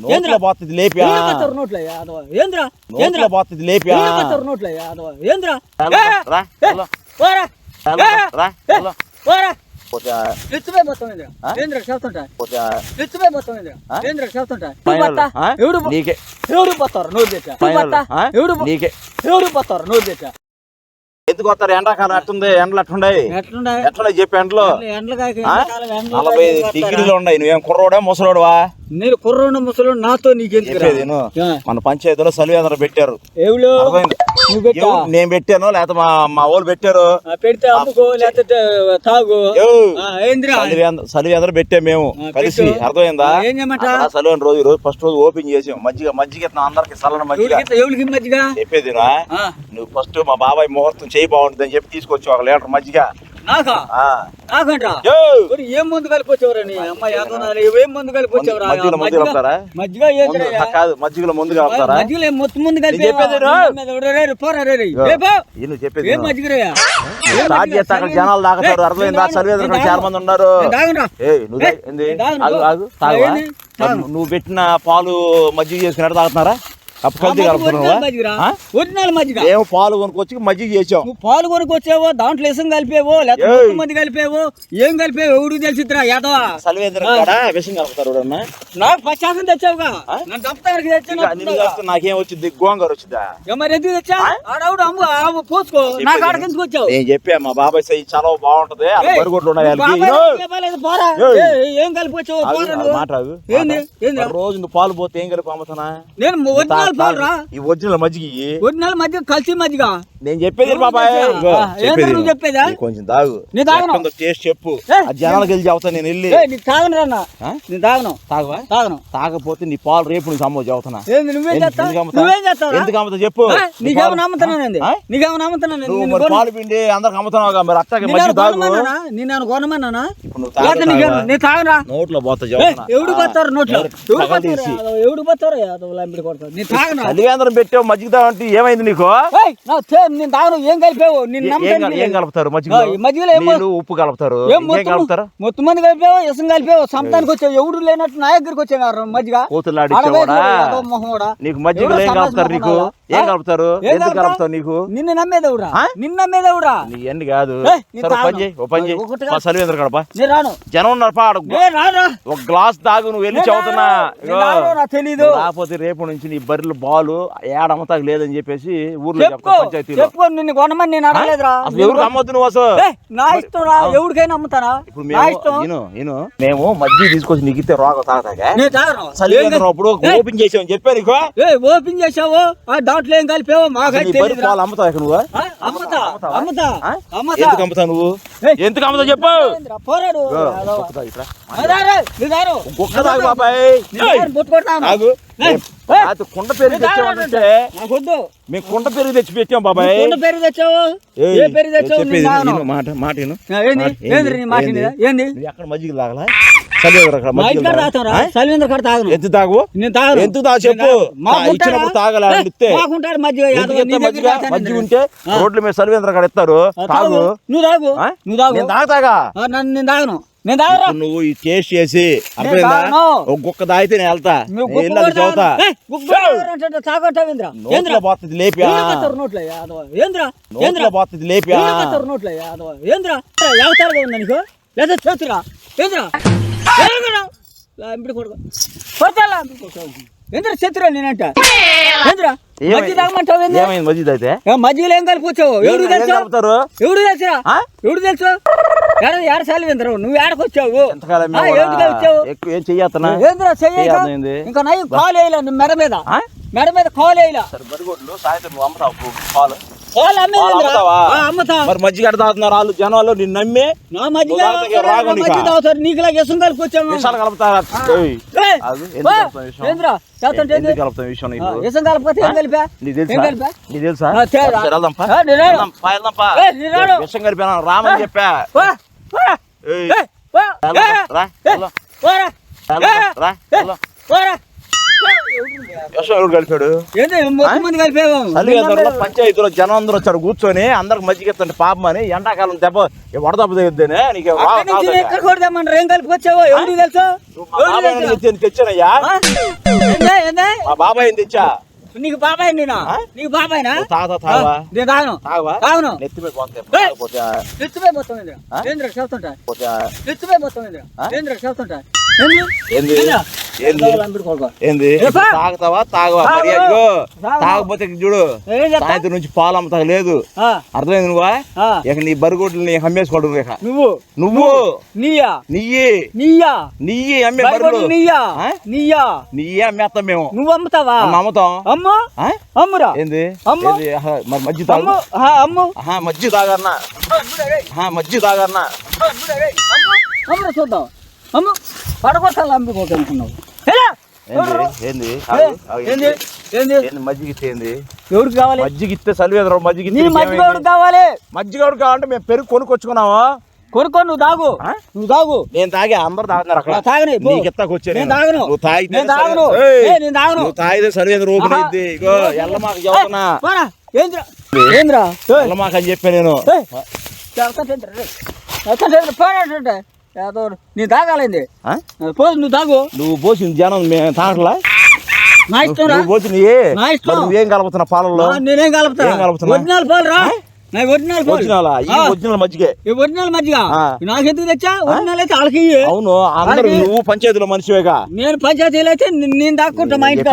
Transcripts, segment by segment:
నోట్లో పోతుంది లేపి నోట్లో ఏంద్రా నోట్లో పోతుంది లేపి నోట్లో ఏంద్రా రిచ్చిపోయి మొత్తం ఏంద్రా చెప్తుంటా రిచ్చిపోయి మొత్తం ఏంద్రా చెప్తుంటా ఎవడు పోతారు నోరు తెచ్చా ఎవడు పోతారు నోరు తెచ్చా ఎందుకు వస్తారు ఎండాకాలం ఎట్టుంది ఎండలు ఎట్లుండే చెప్పి ఎండలు 40 డిగ్రీలు ఉన్నాయి. నువ్వేం కుర్రోడా ముసలోడువా? నేను కుర్రోడు ముసలోడు నాతో నీకెందుకు? మన పంచాయతీలో సలివేంద్ర పెట్టారు. నేను పెట్టాను లేకపోతే మా వాళ్ళు పెట్టారు. పెడితే అమ్ముకో లేకపోతే తాగు. సలివేంద్ర పెట్టాం మేము కలిసి. అర్థమైందా? సలివేంద్ర రోజు ఫస్ట్ రోజు ఓపెన్ చేసాం. మజ్జిగ అందరికి సలన మజ్జిగ చెప్పేది నువ్వు ఫస్ట్ మా బాబాయ్ ముహూర్తం చేయి బాగుంటుంది అని చెప్పి తీసుకొచ్చి 1 లీటర్ మజ్జిగ. ఏం ముందు కలిపొచ్చేవరని అమ్మాయి ఏం ముందు కలిపొచ్చేవరా? కాదు మజ్జిగలో ముందు కలుపుతారా? మజ్జిగలో మొత్తం ముందు కలిపి అక్కడ జనాలు తాగుతారు. అర్థమైందా? సర్వేంద్ర చాలా మంది ఉన్నారు. నువ్వు పెట్టిన పాలు మజ్జిగ చేసుకున్నట్టు తాగుతున్నారా? ఏమో పాలు కొనుక్కొచ్చి మజ్జిగ చేసావు. పాలు కొనుక్కొచ్చావో దాంట్లో విషం కలిపేవో లేకపోతే మంది కలిపేవో ఏం కలిపేవో ఎవడు తెలిసిద్రా యాదవా? విషం కలుపుతారు. నాకు పచ్చాసం తెచ్చావుగా నాకేం వచ్చింది? గోంగూర వచ్చిందా? మరి ఎందుకు తెచ్చా? ఆడవుడు అమ్ము పోసుకో. నాకు ఆడకెందుకు వచ్చావు? నేను చెప్పా మా బాబాయ్ సై చాలా బాగుంటది. ఏం కలిపి వచ్చావు? రోజు నువ్వు పాలు పోతే ఏం కలిపి అమ్ముతానా? నేను ఈ ఒరిజినల్ మజ్జిగ కలిసి మజ్జిగ నేను చెప్పేది బాబాయ్. చెప్పేదా? కొంచెం తాగు, టేస్ట్ చెప్పు. జనాలకు వెళ్ళి చెబుతా. నేను వెళ్ళి తాగపోతే నీ పాలు రేపు నుంచి అమ్మో చెబుతున్నా. ఎందుకు అమ్ముతా చెప్పు. పాలు పిండి అందరికి అమ్ముతున్నావుగా, మరి అట్టగా మజ్జిగ తాగు. నోట్లో పోతా ఎవడు పోతారు? నోట్లో ఎవడు పోతారు? సలివేంద్రం పెట్టావు మజ్జిగ తాగంటే ఏమైంది నీకు? నేను తాగను. ఏం కలిపావు? ఏం కలుపుతారు మజ్జిగలో? ఉప్పు కలుపుతారు. మొత్తం మంది కలిపావు, ఇసం కలిపావు. సంతానికి వచ్చావు. ఎవడు లేనట్టు నా దగ్గరికి వచ్చావు మజ్జిగ. నీకు మజ్జిగలో ఏం కలుపుతారు? నీకు ఏం కలుపుతారు? ఎందుకు కలుపుతావు? నీకు నిన్ను నమ్మేదేవుడా? నీ ఎండి కాదు. సలివేంద్ర కడప జనం ఉన్నారు. ఒక గ్లాస్ తాగు. నువ్వు వెళ్ళి చదువుతున్నా. తెలీదు. కాకపోతే రేపు నుంచి నీ బర్రెలు బాలు ఏడమ్మతాకు లేదని చెప్పేసి ఊర్లో పంచాయతీలో నిన్ను కొనమని నేను అడగలేదురా. ఎవరికి అమ్మద్దు నువ్వు? అసలు నా ఇష్టం రా. ఎవరికైనా అమ్ముతారా? ఇప్పుడు మేము మజ్జిగ తీసుకొచ్చి నీకు ఇస్తే రోగం తాగతాగా. అప్పుడు ఓపెన్ చేసావు చెప్పా నీకు. ఓపెన్ చేసావు దాంట్లో ఏం కలిపావు? పాలు అమ్ముతావు నువ్వు? ఎందుకు అమ్ముతావు నువ్వు? ఎందుకు అమ్ముతావు చెప్పు. పోరాడు కుక్క తాగు బాబాయ్. కుండ పెరుగు తెచ్చామంటే మేము కుండ పెరుగు తెచ్చి పెట్టాం బాబాయ్. ఎక్కడ మజ్జిగ తాగలా? ఎంత తాగు? ఎంత తాగు చెప్పు. ఇచ్చినప్పుడు తాగలిస్తే మజ్జిగ ఉంటే రోడ్ల మీద సలివేంద్ర కాడ ఇస్తారు. తాగు. నువ్వు తాగుతాగా. నేను తాగను. నువ్వు ఈ టేస్ట్ చేసి ఒక గుక్క తాగితే నేను వెళ్తా. చదువుతా. నోట్లో పోతుంది లేపి నోట్లో పోతుంది లేపి శత్రురా నేనంట. మజ్జిగ అయితే మజ్జిగలో ఏం కలిపొచ్చావు? ఎవడు తెలుసా? ఏడ సలివేంద్ర నువ్వు ఏడకొచ్చావు? ఏం చెయ్యన్నా? ఇంకా నయ్యి కాలు వేయలే. నువ్వు మెడ మీద కాలు వేయలే. సాయంత్రం అమ్ముతావు పాలు? మరి మజ్జిగ తాగుతున్నారు వాళ్ళు జనాలు. నిన్ను నమ్మి తాగుతారు. నీకులా ఇసం కలిపొచ్చావు. ఇసం కలిపోతే ఏం కలిపా? విషం కలిపా రామని చెప్పా. కలిపాడు పంచాయతీలో జనం అందరూ వచ్చారు కూర్చొని. అందరికి మజ్జిగ ఎత్తండి పాపం అని. ఎండాకాలం దెబ్బ వడదెబ్బ తగ్గుద్దేనే నీకు. ఏం కలిపి వచ్చావో ఎవరికి తెలుసు? తెచ్చానయ్యా. మా బాబాయ్ తెచ్చా నీకు బాబాయ్ నేనా నీకు బాబాయ్నా తాగవా నేను తాగను తాగవా తాగను నెత్తిపోయి నెత్తిపోయి మొత్తం ఏంద్ర చెప్తుంటా నెత్తిపోయి మొత్తం ఏంద్ర చెప్తుంటా ఏంది ఏంది తాగుతావా తాగవా మరి అయ్యో తాగపోతే చూడు సాయంత్రం నుంచి పాలు అమ్మతా లేదు అర్థమైంది నువ్వా ఇక నీ బరిగొడ్లు నీ అమ్మేసుకోవడం ఇక నువ్వు నీయా నీయ్యి అమ్మే బరువులు నీయా అమ్మేస్తాం మేము నువ్వు అమ్ముతావా అమ్ముతాం అమ్మురా ఏంది మరి మజ్జి తాగు మజ్జి తాగన్నా మజ్జి తాగన్నా అమ్మురా చూద్దాం అమ్ము పడగొట్టాలి అమ్ముకోనుకున్నావు మజ్జిగ ఇచ్చేది ఎవరికి కావాలి మజ్జిగ ఇస్తే సలివేదరా మజ్జిగ మజ్జిగ ఎవరికి కావాలి మజ్జిగ ఎవరికి కావాలంటే మేము పెరుగు కొనుక్కొచ్చుకున్నావా కొనుక్కో నువ్వు తాగు నేను తాగే అందరు తాగుతున్నారు అక్కడ తాగని నువ్వు తాగితే సరివేంద్ర ఓపెన్ అయింది ఇగో ఎల్లమాక చెబుతున్నా ఏంద్రా ఎల్లమాక అని చెప్పా నేను నేను తాగాలండి పోదు నువ్వు తాగు నువ్వు పోసింది జనం మేము తాగట్లా నా ఇష్టం నువ్వు పోసింది నువ్వేం కలుపుతున్నా పాలల్లో నేనేం కలుపుతున్నా ఒరిజినల్ పాలు రా ఒరిజినల్ మజ్జిగే ఒరిజినల్ మజ్జిగ నాకెందుకు తెచ్చా ఒరిజినల్ అయితే వాళ్ళకి అవును అందరు నువ్వు పంచాయతీలో మనిషివేగా నేను పంచాయతీలో అయితే నేను దాక్కుంటా మా ఇంటి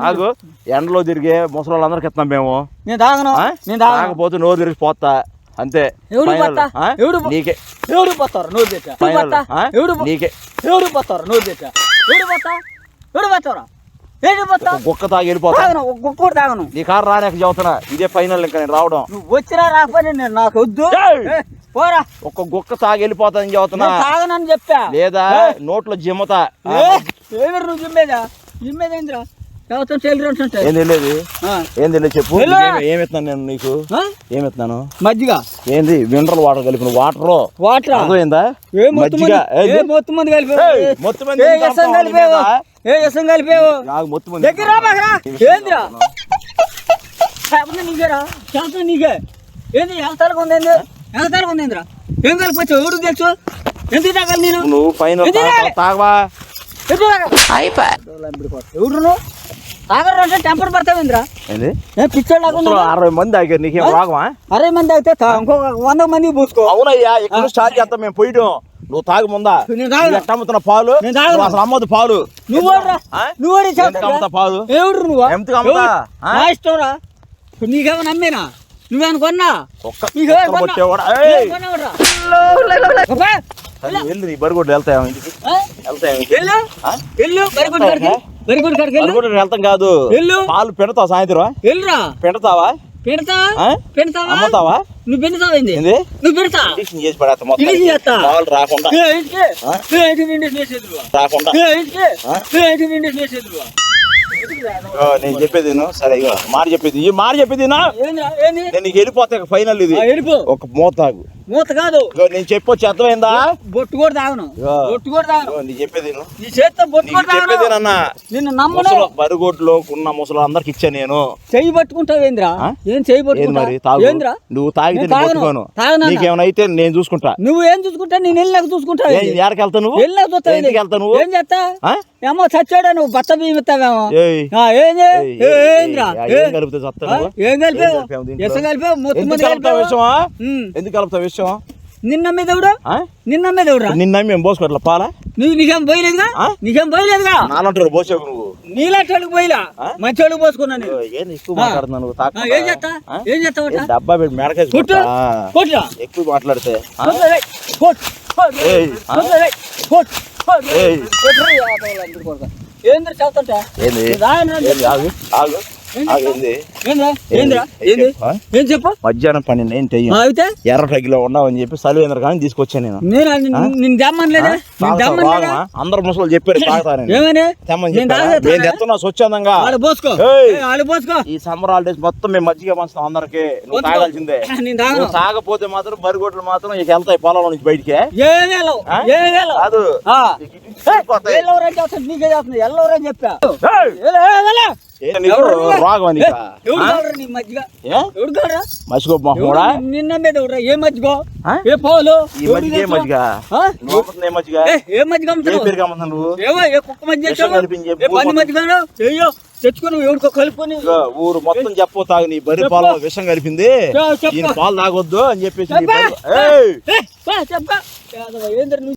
ఆగు ఎండలో తిరిగే ముసలి వాళ్ళందరికి ఇస్తున్నాం మేము నేను తాగను నేను తాగపోతే నోరు తిరిగి పోతా అంతే నీకే ఎవడు పోతారు నోరు తెచ్చా ఎవడు పోతారు నోరు తెచ్చా ఎవడు పోతారా కుక్క తాగి వెళ్ళిపోతా కుక్క తాగను నీ కారు రాలేక చదువుతున్నా ఇదే ఫైనల్ ఇంకా నేను రావడం నువ్వు వచ్చినా రాకపోయినా నేను నాకు వద్దు పోరా ఒక్క గుక్క తాగి వెళ్ళిపోతానని చదువుతున్నా తాగనని చెప్పా లేదా నోట్లో జిమ్మతా నువ్వు జిమ్మేదేంద్రా ఏం తెలియదు చెప్పు ఏమెత్తాను నేను నీకు ఏమెత్తాను మజ్జిగ ఏంది మినరల్ వాటర్ కలిపిన వాటర్ అర్థమైందా మజ్జిగ మొత్తం మంది నీకేరా నీకే ఏంది ఎగతాలకు ఉందేంద్రా ఏం కలిపొచ్చు ఎవరు తెలుసు ఎందుకు తాగాలి నేను నువ్వు ఫైనల్ తాగవా ఎవరు తాగరంటే టెంపర్ పడతావేంద్రా పిచ్చోడు 60 మంది తాగారు నీకేం రాగమా 60 మంది తాగితే ఇంకొక 100 మందికి పూసుకో అవునయ్యా ఇక్కడ స్టార్ట్ చేస్తాం మేము పోయడం నువ్వు తాగు ముందా అమ్ముతున్న పాలు అసలు అమ్మదు పాలు నువ్వు పాలు ఎవరు నువ్వు ఎంత అమ్ముతా నా ఇష్టం రా నీకేమో నమ్మేనా నువ్వేమో కొన్నా వెళ్ళి బరిగొడ్లు వెళ్తాయా ఇంటికి వెళ్తాం కాదు పాలు పెడతావా సాయంత్రం పెడతావా అమ్ముతావా నువ్వు పెడతావేంది నువ్వు పెడతా చేసి పడేస్తా పాలు రాకుండా నేను చెప్పేది సరే ఇక మాట చెప్పేది నేను నీకు వెళ్ళిపోతా ఫైనల్ ఇది ఒక మూత కాదు నేను చెప్పొచ్చు అర్థమైందా బొట్టు కూడా తాగను నీ చెప్పేది నీ చేత్తో బొట్టు కూడా చెప్పేదేనన్నా నిన్ను నమ్మను బరిగొడ్లో ఉన్న ముసలు అందరికి ఇచ్చా నేను చెయ్యి పట్టుకుంటావేంద్రా ఏం చెయ్యి పట్టుకుంటా నువ్వు తాగితే పట్టుకోను నీకేమైనా అయితే నేను చూసుకుంటా నువ్వు ఏం చూసుకుంటా నేను వెళ్ళాక చూసుకుంటా ఎక్కడికి వెళ్తావు నువ్వు వెళ్ళాక చూస్తావు ఏం చేస్తా ఏమో చచ్చాడా నువ్వు బత్త బియ్యమిస్తావేమో ఏం కలిపావు మొత్తం ఎందుకు కలుపుతావు విషయం నిన్న మీద మేము పోసుకోవట్లా పాల నీకేం పోయలేదుగా నాలంటారు పోసావు నువ్వు నీలాంటి పోయిలా మంచి పోసుకున్నాను ఎక్కువ మాట్లాడుతున్నాను ఏం చేస్తావు డబ్బా పెట్టి మేడకాయ ఎక్కువ మాట్లాడితే ఏంద్ర చదువుతుంటా ఏం చెప్పు మధ్యాహ్నం 12 అయితే ఎర్ర టగిలో ఉన్నావని చెప్పి సలివేంద్ర కానీ తీసుకొచ్చాను నేను అందరు ముసలు చెప్పారు తెమ్మని స్వచ్ఛందంగా ఈ సమ్మర్ హాలిడేస్ మొత్తం మేము మజ్జిగ పంచుతాం అందరికి నువ్వు తాగాల్సిందే తాగపోతే మాత్రం బరిగొడ్లు మాత్రం ఇక వెళ్తాయి పొలంలో నుంచి బయటికి కాదు ఎల్లవరని చెప్పా రాగవని ఎవడు కావాలరా నీ మజ్జిగ? ఎవడు కావాలరా? మసిగో మొహమోడా నిన్న మీద ఎవడురా? ఏ మజ్జిగో? ఆ? ఏ పాలు? ఈ మజ్జిగ ఏ మజ్జిగ ఆ? నువ్వు అమ్ముతున్న ఏ మజ్జిగ ఏ మజ్జిగ ఏ అమ్ముతున్నావు? పేరు అమ్ముతున్నావు నువ్వు ఏవో ఏ కుక్క మజ్జిగ విషం తెచ్చావు? కలిపించి ఏ పంది మజ్జిగ చెయ్యో తెచ్చుకొని ఎవడికో కలుపుకొని ఇదిగో ఊరు మొత్తం చెప్పు తాగు నీ బర్రె చెప్పు. పాలలో విషం కలిపింది చెప్పు. ఈయన పాలు తాగొద్దు అని చెప్పేసి నీ చెప్పు. బర్రె- ఏయ్! చెప్ప ఏంద్ర